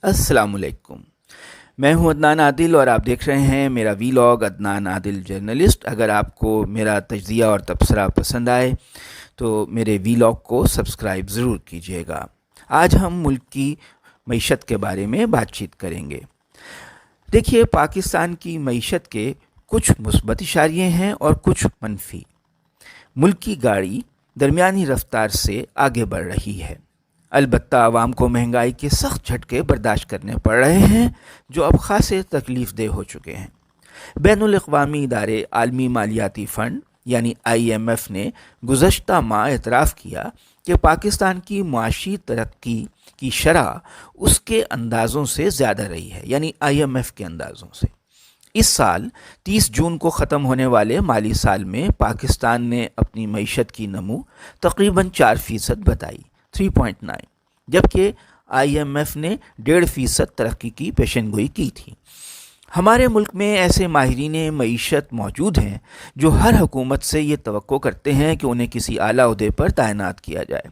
السلام علیکم۔ میں ہوں عدنان عادل اور آپ دیکھ رہے ہیں میرا ویلاگ عدنان عادل جرنلسٹ۔ اگر آپ کو میرا تجزیہ اور تبصرہ پسند آئے تو میرے ویلاگ کو سبسکرائب ضرور کیجیے گا۔ آج ہم ملک کی معیشت کے بارے میں بات چیت کریں گے۔ دیکھیے، پاکستان کی معیشت کے کچھ مثبت اشاریے ہیں اور کچھ منفی۔ ملک کی گاڑی درمیانی رفتار سے آگے بڑھ رہی ہے، البتہ عوام کو مہنگائی کے سخت جھٹکے برداشت کرنے پڑ رہے ہیں جو اب خاصے تکلیف دہ ہو چکے ہیں۔ بین الاقوامی ادارے عالمی مالیاتی فنڈ یعنی IMF نے گزشتہ ماہ اعتراف کیا کہ پاکستان کی معاشی ترقی کی شرح اس کے اندازوں سے زیادہ رہی ہے، یعنی IMF کے اندازوں سے۔ اس سال 30 جون کو ختم ہونے والے مالی سال میں پاکستان نے اپنی معیشت کی نمو تقریباً 4% بتائی، 3.9، جبکہ IMF نے 1.5% ترقی کی پیشن گوئی کی تھی۔ ہمارے ملک میں ایسے ماہرین معیشت موجود ہیں جو ہر حکومت سے یہ توقع کرتے ہیں کہ انہیں کسی اعلیٰ عہدے پر تعینات کیا جائے۔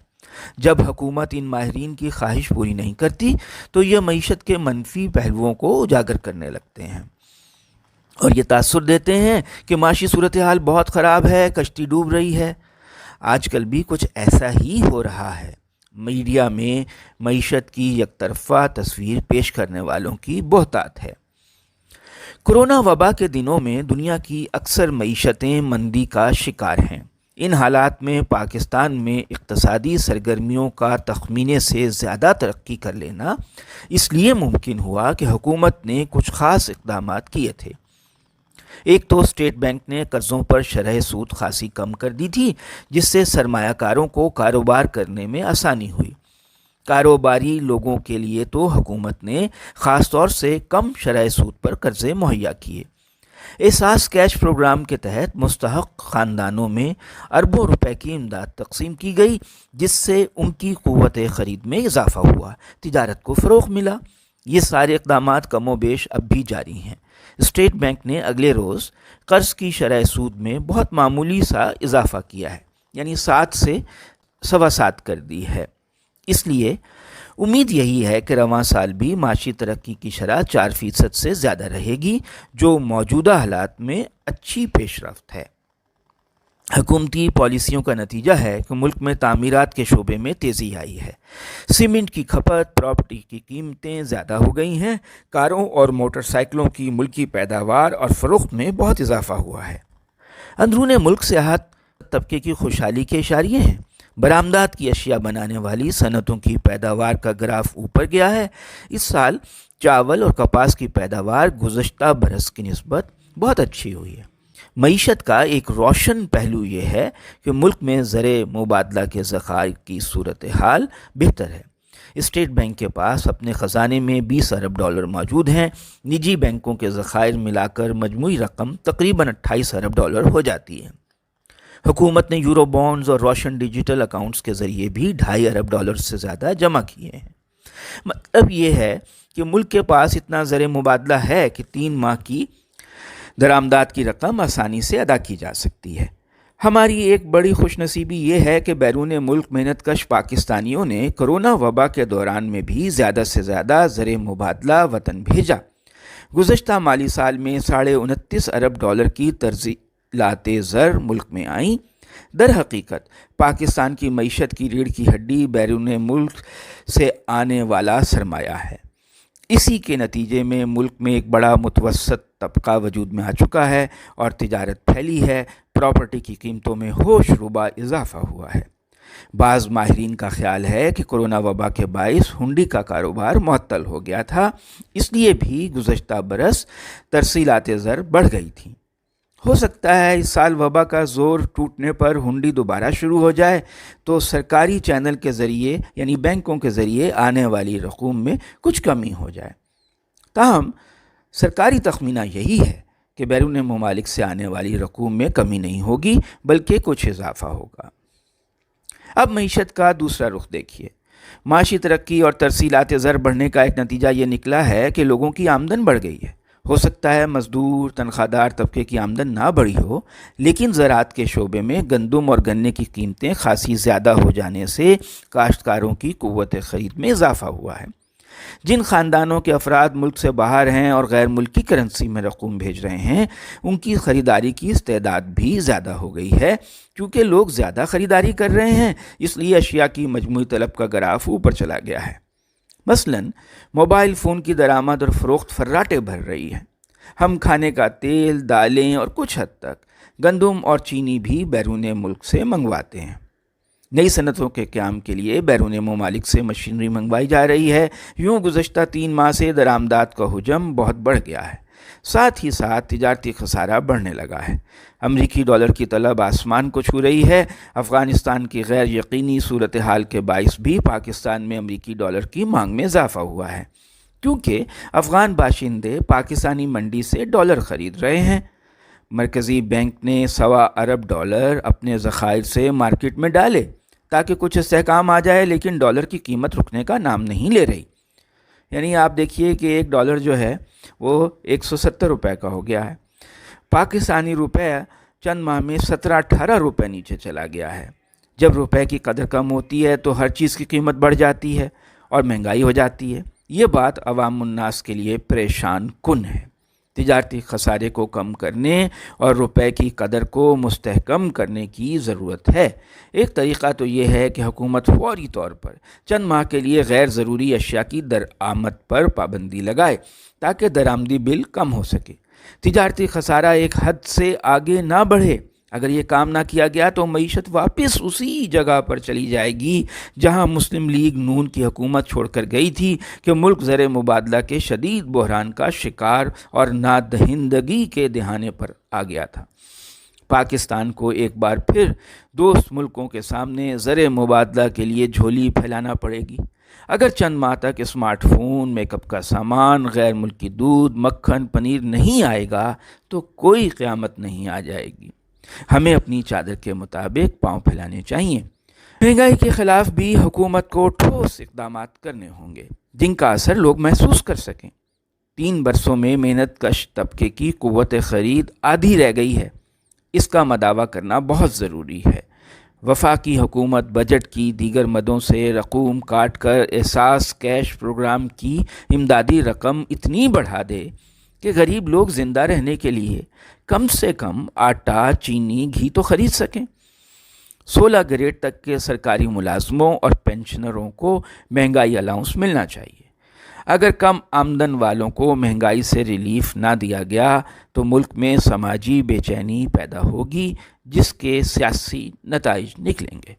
جب حکومت ان ماہرین کی خواہش پوری نہیں کرتی تو یہ معیشت کے منفی پہلوؤں کو اجاگر کرنے لگتے ہیں اور یہ تاثر دیتے ہیں کہ معاشی صورتحال بہت خراب ہے، کشتی ڈوب رہی ہے۔ آج کل بھی کچھ ایسا ہی ہو رہا ہے۔ میڈیا میں معیشت کی یک طرفہ تصویر پیش کرنے والوں کی بہتات ہے۔ کورونا وبا کے دنوں میں دنیا کی اکثر معیشتیں مندی کا شکار ہیں۔ ان حالات میں پاکستان میں اقتصادی سرگرمیوں کا تخمینے سے زیادہ ترقی کر لینا اس لیے ممکن ہوا کہ حکومت نے کچھ خاص اقدامات کیے تھے۔ ایک تو اسٹیٹ بینک نے قرضوں پر شرح سود خاصی کم کر دی تھی، جس سے سرمایہ کاروں کو کاروبار کرنے میں آسانی ہوئی۔ کاروباری لوگوں کے لیے تو حکومت نے خاص طور سے کم شرح سود پر قرضے مہیا کیے۔ احساس کیش پروگرام کے تحت مستحق خاندانوں میں اربوں روپے کی امداد تقسیم کی گئی، جس سے ان کی قوت خرید میں اضافہ ہوا، تجارت کو فروغ ملا۔ یہ سارے اقدامات کم و بیش اب بھی جاری ہیں۔ اسٹیٹ بینک نے اگلے روز قرض کی شرح سود میں بہت معمولی سا اضافہ کیا ہے، یعنی 7 سے 7.25 کر دی ہے۔ اس لیے امید یہی ہے کہ رواں سال بھی معاشی ترقی کی شرح 4% سے زیادہ رہے گی، جو موجودہ حالات میں اچھی پیش رفت ہے۔ حکومتی پالیسیوں کا نتیجہ ہے کہ ملک میں تعمیرات کے شعبے میں تیزی آئی ہے۔ سیمنٹ کی کھپت، پراپرٹی کی قیمتیں زیادہ ہو گئی ہیں، کاروں اور موٹر سائیکلوں کی ملکی پیداوار اور فروخت میں بہت اضافہ ہوا ہے۔ اندرون ملک سیاحت طبقے کی خوشحالی کے اشاریے ہیں۔ برآمدات کی اشیاء بنانے والی صنعتوں کی پیداوار کا گراف اوپر گیا ہے۔ اس سال چاول اور کپاس کی پیداوار گزشتہ برس کی نسبت بہت اچھی ہوئی ہے۔ معیشت کا ایک روشن پہلو یہ ہے کہ ملک میں زر مبادلہ کے ذخائر کی صورتحال بہتر ہے۔ اسٹیٹ بینک کے پاس اپنے خزانے میں 20 ارب ڈالر موجود ہیں۔ نجی بینکوں کے ذخائر ملا کر مجموعی رقم تقریباً 28 ارب ڈالر ہو جاتی ہے۔ حکومت نے یورو بانڈز اور روشن ڈیجیٹل اکاؤنٹس کے ذریعے بھی 2.5 ارب ڈالر سے زیادہ جمع کیے ہیں۔ مطلب یہ ہے کہ ملک کے پاس اتنا زر مبادلہ ہے کہ 3 ماہ کی درآمدات کی رقم آسانی سے ادا کی جا سکتی ہے۔ ہماری ایک بڑی خوش نصیبی یہ ہے کہ بیرون ملک محنت کش پاکستانیوں نے کرونا وبا کے دوران میں بھی زیادہ سے زیادہ زر مبادلہ وطن بھیجا۔ گزشتہ مالی سال میں 29.5 ارب ڈالر کی ترسیلات زر ملک میں آئیں۔ در حقیقت پاکستان کی معیشت کی ریڑھ کی ہڈی بیرون ملک سے آنے والا سرمایہ ہے۔ اسی کے نتیجے میں ملک میں ایک بڑا متوسط طبقہ وجود میں آ چکا ہے اور تجارت پھیلی ہے، پراپرٹی کی قیمتوں میں ہوش ربا اضافہ ہوا ہے۔ بعض ماہرین کا خیال ہے کہ کرونا وبا کے باعث ہنڈی کا کاروبار معطل ہو گیا تھا، اس لیے بھی گزشتہ برس ترسیلات زر بڑھ گئی تھیں۔ ہو سکتا ہے اس سال وبا کا زور ٹوٹنے پر ہنڈی دوبارہ شروع ہو جائے تو سرکاری چینل کے ذریعے یعنی بینکوں کے ذریعے آنے والی رقوم میں کچھ کمی ہو جائے۔ تاہم سرکاری تخمینہ یہی ہے کہ بیرون ممالک سے آنے والی رقوم میں کمی نہیں ہوگی بلکہ کچھ اضافہ ہوگا۔ اب معیشت کا دوسرا رخ دیکھیے۔ معاشی ترقی اور ترسیلات زر بڑھنے کا ایک نتیجہ یہ نکلا ہے کہ لوگوں کی آمدن بڑھ گئی ہے۔ ہو سکتا ہے مزدور تنخواہ دار طبقے کی آمدن نہ بڑھی ہو، لیکن زراعت کے شعبے میں گندم اور گنے کی قیمتیں خاصی زیادہ ہو جانے سے کاشتکاروں کی قوت خرید میں اضافہ ہوا ہے۔ جن خاندانوں کے افراد ملک سے باہر ہیں اور غیر ملکی کرنسی میں رقوم بھیج رہے ہیں، ان کی خریداری کی استعداد بھی زیادہ ہو گئی ہے، کیونکہ لوگ زیادہ خریداری کر رہے ہیں، اس لیے اشیاء کی مجموعی طلب کا گراف اوپر چلا گیا ہے۔ مثلاً موبائل فون کی درآمد اور فروخت فراٹے بھر رہی ہے۔ ہم کھانے کا تیل، دالیں اور کچھ حد تک گندم اور چینی بھی بیرون ملک سے منگواتے ہیں۔ نئی صنعتوں کے قیام کے لیے بیرون ممالک سے مشینری منگوائی جا رہی ہے۔ یوں گزشتہ 3 ماہ سے درآمدات کا حجم بہت بڑھ گیا ہے، ساتھ ہی ساتھ تجارتی خسارہ بڑھنے لگا ہے۔ امریکی ڈالر کی طلب آسمان کو چھو رہی ہے۔ افغانستان کی غیر یقینی صورتحال کے باعث بھی پاکستان میں امریکی ڈالر کی مانگ میں اضافہ ہوا ہے، کیونکہ افغان باشندے پاکستانی منڈی سے ڈالر خرید رہے ہیں۔ مرکزی بینک نے $1.25 ارب اپنے ذخائر سے مارکیٹ میں ڈالے تاکہ کچھ استحکام آ جائے، لیکن ڈالر کی قیمت رکنے کا نام نہیں لے رہی۔ یعنی آپ دیکھیے کہ $1 جو ہے وہ 170 روپے کا ہو گیا ہے۔ پاکستانی روپے چند ماہ میں 17-18 روپے نیچے چلا گیا ہے۔ جب روپے کی قدر کم ہوتی ہے تو ہر چیز کی قیمت بڑھ جاتی ہے اور مہنگائی ہو جاتی ہے۔ یہ بات عوام الناس کے لیے پریشان کن ہے۔ تجارتی خسارے کو کم کرنے اور روپے کی قدر کو مستحکم کرنے کی ضرورت ہے۔ ایک طریقہ تو یہ ہے کہ حکومت فوری طور پر چند ماہ کے لیے غیر ضروری اشیاء کی درآمد پر پابندی لگائے تاکہ درآمدی بل کم ہو سکے، تجارتی خسارہ ایک حد سے آگے نہ بڑھے۔ اگر یہ کام نہ کیا گیا تو معیشت واپس اسی جگہ پر چلی جائے گی جہاں مسلم لیگ نون کی حکومت چھوڑ کر گئی تھی کہ ملک زر مبادلہ کے شدید بحران کا شکار اور نادہندگی کے دہانے پر آ گیا تھا۔ پاکستان کو ایک بار پھر دوست ملکوں کے سامنے زر مبادلہ کے لیے جھولی پھیلانا پڑے گی۔ اگر چند ماہ تک اسمارٹ فون، میک اپ کا سامان، غیر ملکی دودھ، مکھن، پنیر نہیں آئے گا تو کوئی قیامت نہیں آ جائے گی۔ ہمیں اپنی چادر کے مطابق پاؤں پھیلانے چاہیے۔ مہنگائی کے خلاف بھی حکومت کو ٹھوس اقدامات کرنے ہوں گے جن کا اثر لوگ محسوس کر سکیں۔ 3 برسوں میں محنت کش طبقے کی قوت خرید آدھی رہ گئی ہے، اس کا مداوع کرنا بہت ضروری ہے۔ وفاقی حکومت بجٹ کی دیگر مدوں سے رقوم کاٹ کر احساس کیش پروگرام کی امدادی رقم اتنی بڑھا دے کہ غریب لوگ زندہ رہنے کے لیے کم سے کم آٹا، چینی، گھی تو خرید سکیں۔ 16 گریڈ تک کے سرکاری ملازموں اور پینشنروں کو مہنگائی الاؤنس ملنا چاہیے۔ اگر کم آمدن والوں کو مہنگائی سے ریلیف نہ دیا گیا تو ملک میں سماجی بے چینی پیدا ہوگی، جس کے سیاسی نتائج نکلیں گے۔